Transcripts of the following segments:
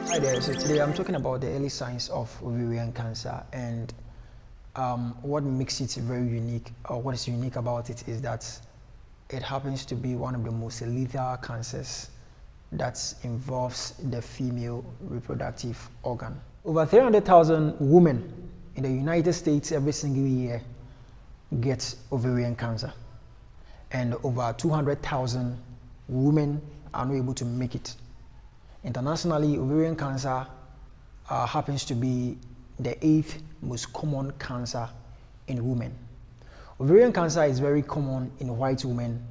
Hi there, so today I'm talking about the early signs of ovarian cancer, and what makes it very unique, or what is unique about it, is that it happens to be one of the most lethal cancers that involves the female reproductive organ. Over 300,000 women in the United States every single year get ovarian cancer, and over 200,000 women are not able to make it. Internationally, ovarian cancer happens to be the 8th most common cancer in women. Ovarian cancer is very common in white women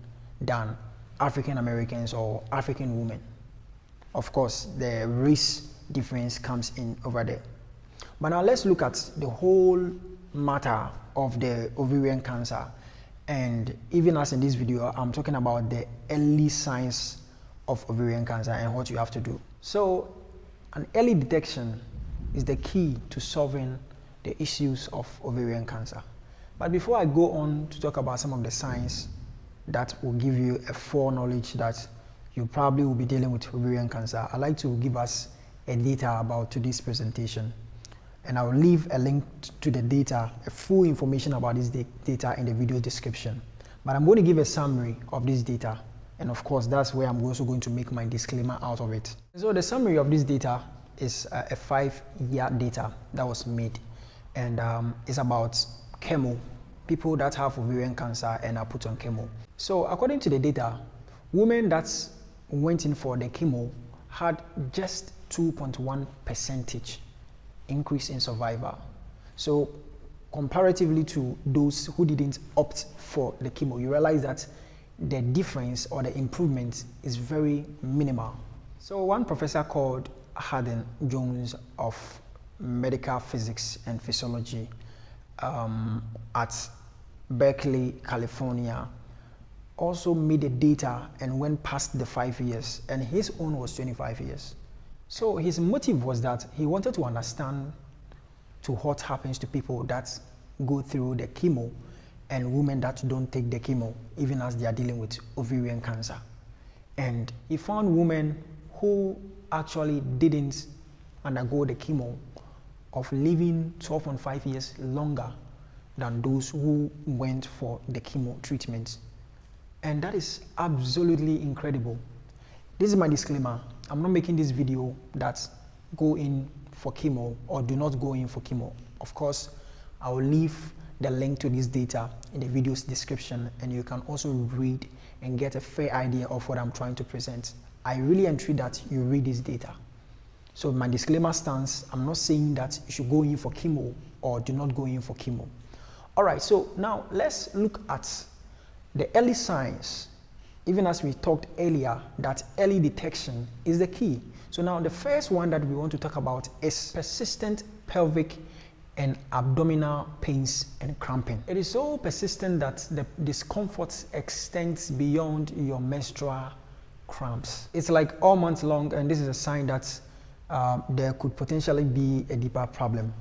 than African Americans or African women. Of course, the race difference comes in over there. But now let's look at the whole matter of the ovarian cancer. And even as in this video, I'm talking about the early signs of ovarian cancer and what you have to do. So an early detection is the key to solving the issues of ovarian cancer. But before I go on to talk about some of the signs that will give you a foreknowledge that you probably will be dealing with ovarian cancer, I'd like to give us a data about today's presentation. And I will leave a link to the data, a full information about this data in the video description. But I'm going to give a summary of this data. And of course, that's where I'm also going to make my disclaimer out of it. So the summary of this data is a 5-year data that was made. And it's about chemo, people that have ovarian cancer and are put on chemo. So according to the data, women that went in for the chemo had just 2.1% increase in survival. So comparatively to those who didn't opt for the chemo, you realize that the difference or the improvement is very minimal. So one professor called Haddock Jones of medical physics and physiology at Berkeley, California, also made the data and went past the 5 years, and his own was 25 years. So his motive was that he wanted to understand to what happens to people that go through the chemo and women that don't take the chemo, even as they are dealing with ovarian cancer. And he found women who actually didn't undergo the chemo of living 12.5 years longer than those who went for the chemo treatment. And that is absolutely incredible. This is my disclaimer. I'm not making this video that go in for chemo or do not go in for chemo. Of course, I will leave the link to this data in the video's description, and you can also read and get a fair idea of what I'm trying to present. I really entreat that you read this data. So my disclaimer stands. I'm not saying that you should go in for chemo or do not go in for chemo. All right, so now let's look at the early signs. Even as we talked earlier, that early detection is the key. So now the first one that we want to talk about is persistent pelvic and abdominal pains and cramping. It is so persistent that the discomfort extends beyond your menstrual cramps. It's like all month long, and this is a sign that there could potentially be a deeper problem.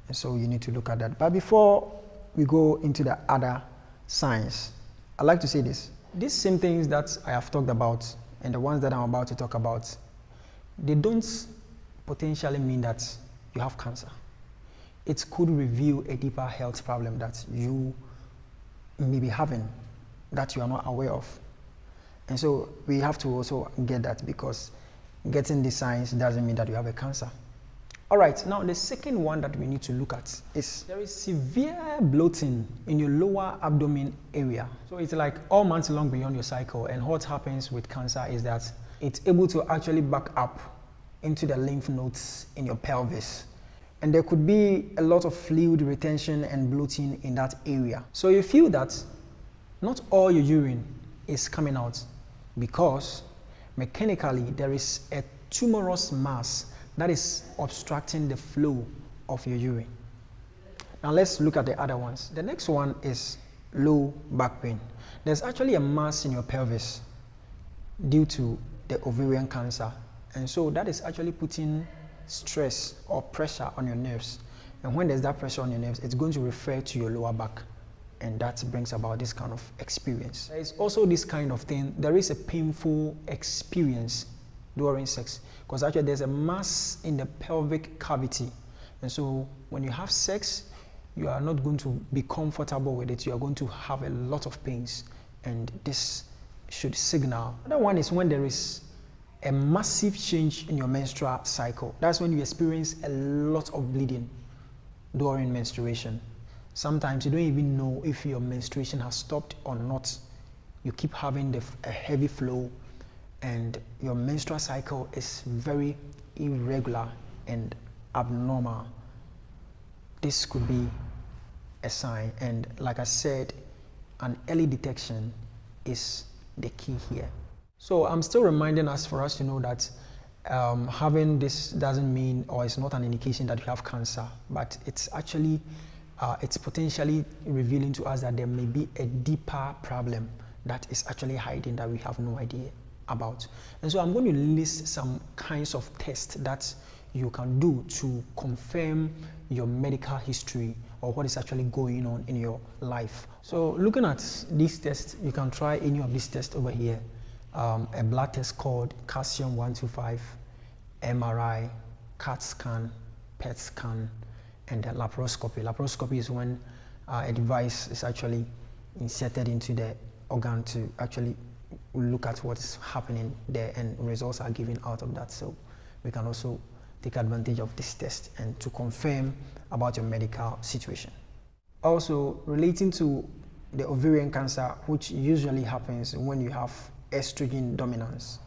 And so you need to look at that. But before we go into the other signs, I'd like to say this. These same things that I have talked about and the ones that I'm about to talk about, they don't potentially mean that you have cancer. It could reveal a deeper health problem that you may be having that you are not aware of. And so we have to also get that, because getting the signs doesn't mean that you have a cancer. All right, now the second one that we need to look at is there is severe bloating in your lower abdomen area. So it's like all months long beyond your cycle, and what happens with cancer is that it's able to actually back up into the lymph nodes in your pelvis. And there could be a lot of fluid retention and bloating in that area. So you feel that not all your urine is coming out because mechanically there is a tumorous mass that is obstructing the flow of your urine. Now let's look at the other ones. The next one is low back pain. There's actually a mass in your pelvis due to the ovarian cancer. And so that is actually putting stress or pressure on your nerves. And when there's that pressure on your nerves, it's going to refer to your lower back. And that brings about this kind of experience. There is also this kind of thing. There is a painful experience during sex, because actually there's a mass in the pelvic cavity, and so when you have sex, you are not going to be comfortable with it. You are going to have a lot of pains, and this should signal. Another one is when there is a massive change in your menstrual cycle. That's when you experience a lot of bleeding during menstruation. Sometimes you don't even know if your menstruation has stopped or not. You keep having a heavy flow, and your menstrual cycle is very irregular and abnormal. This could be a sign, and like I said, an early detection is the key here. So I'm still reminding us for us to know that having this doesn't mean, or it's not an indication that you have cancer, but it's actually it's potentially revealing to us that there may be a deeper problem that is actually hiding that we have no idea about. And so I'm going to list some kinds of tests that you can do to confirm your medical history or what is actually going on in your life. So looking at these tests, you can try any of these tests over here. A blood test called calcium 125, MRI, CAT scan, PET scan, and laparoscopy. Laparoscopy is when a device is actually inserted into the organ to actually look at what's happening there, and results are given out of that. So we can also take advantage of this test and to confirm about your medical situation. Also, relating to the ovarian cancer, which usually happens when you have estrogen dominance,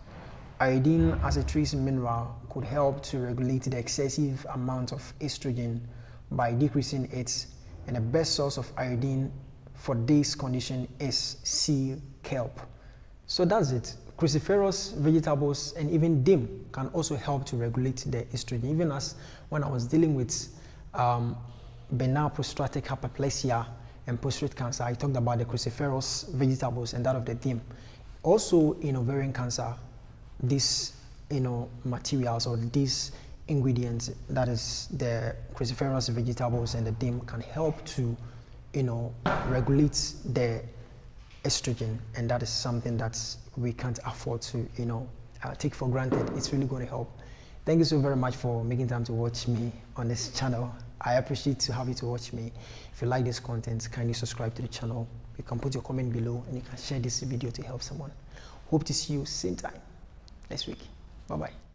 iodine as a trace mineral could help to regulate the excessive amount of estrogen by decreasing it, and the best source of iodine for this condition is sea kelp. So that's it. Cruciferous vegetables and even dim can also help to regulate the estrogen. Even as when I was dealing with benign prostatic hyperplasia and prostate cancer, I talked about the cruciferous vegetables and that of the dim. Also in ovarian cancer, these materials or these ingredients, that is the cruciferous vegetables and the dim, can help to regulate the estrogen, and that is something that we can't afford to take for granted. It's really going to help. Thank you so very much for making time to watch me on this channel. I appreciate to have you to watch me. If you like this content, kindly subscribe to the channel. You can put your comment below, and you can share this video to help someone. Hope to see you same time next week. Bye bye.